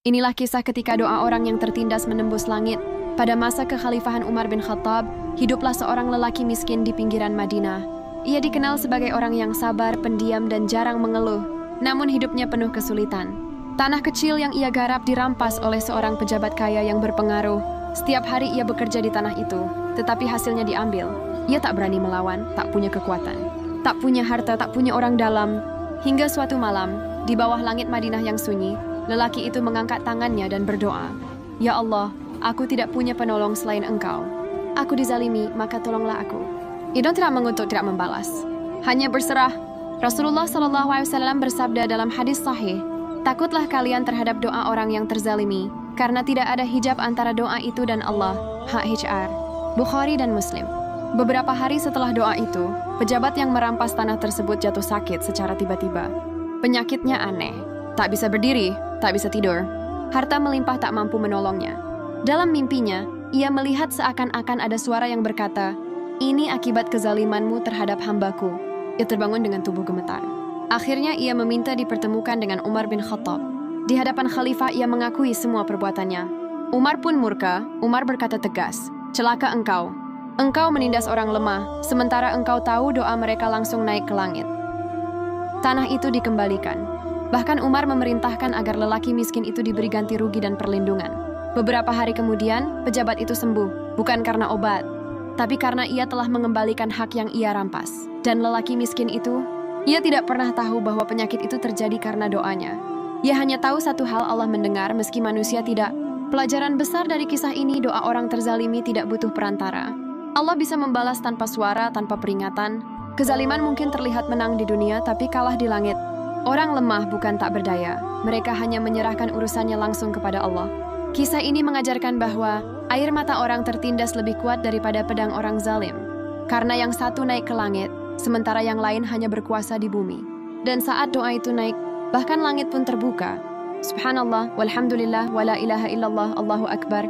Inilah kisah ketika doa orang yang tertindas menembus langit. Pada masa kekhalifahan Umar bin Khattab, hiduplah seorang lelaki miskin di pinggiran Madinah. Ia dikenal sebagai orang yang sabar, pendiam, dan jarang mengeluh. Namun hidupnya penuh kesulitan. Tanah kecil yang ia garap dirampas oleh seorang pejabat kaya yang berpengaruh. Setiap hari ia bekerja di tanah itu, tetapi hasilnya diambil. Ia tak berani melawan, tak punya kekuatan, tak punya harta, tak punya orang dalam. Hingga suatu malam, di bawah langit Madinah yang sunyi, lelaki itu mengangkat tangannya dan berdoa, "Ya Allah, aku tidak punya penolong selain Engkau. Aku dizalimi, maka tolonglah aku." Ia tidak mengutuk, tidak membalas, hanya berserah. Rasulullah SAW bersabda dalam hadis sahih, "Takutlah kalian terhadap doa orang yang terzalimi, karena tidak ada hijab antara doa itu dan Allah." HHR, Bukhari dan Muslim. Beberapa hari setelah doa itu, pejabat yang merampas tanah tersebut jatuh sakit secara tiba-tiba. Penyakitnya aneh, tak bisa berdiri, tak bisa tidur. Harta melimpah tak mampu menolongnya. Dalam mimpinya, ia melihat seakan-akan ada suara yang berkata, "Ini akibat kezalimanmu terhadap hambaku." Ia terbangun dengan tubuh gemetar. Akhirnya ia meminta dipertemukan dengan Umar bin Khattab. Di hadapan khalifah ia mengakui semua perbuatannya. Umar pun murka. Umar berkata tegas, "Celaka engkau. Engkau menindas orang lemah, sementara engkau tahu doa mereka langsung naik ke langit." Tanah itu dikembalikan. Bahkan Umar memerintahkan agar lelaki miskin itu diberi ganti rugi dan perlindungan. Beberapa hari kemudian, pejabat itu sembuh, bukan karena obat, tapi karena ia telah mengembalikan hak yang ia rampas. Dan lelaki miskin itu, ia tidak pernah tahu bahwa penyakit itu terjadi karena doanya. Ia hanya tahu satu hal, Allah mendengar meski manusia tidak. Pelajaran besar dari kisah ini, doa orang terzalimi tidak butuh perantara. Allah bisa membalas tanpa suara, tanpa peringatan. Kezaliman mungkin terlihat menang di dunia, tapi kalah di langit. Orang lemah bukan tak berdaya. Mereka hanya menyerahkan urusannya langsung kepada Allah. Kisah ini mengajarkan bahwa air mata orang tertindas lebih kuat daripada pedang orang zalim. Karena yang satu naik ke langit, sementara yang lain hanya berkuasa di bumi. Dan saat doa itu naik, bahkan langit pun terbuka. Subhanallah, walhamdulillah, wala ilaha illallah, Allahu Akbar.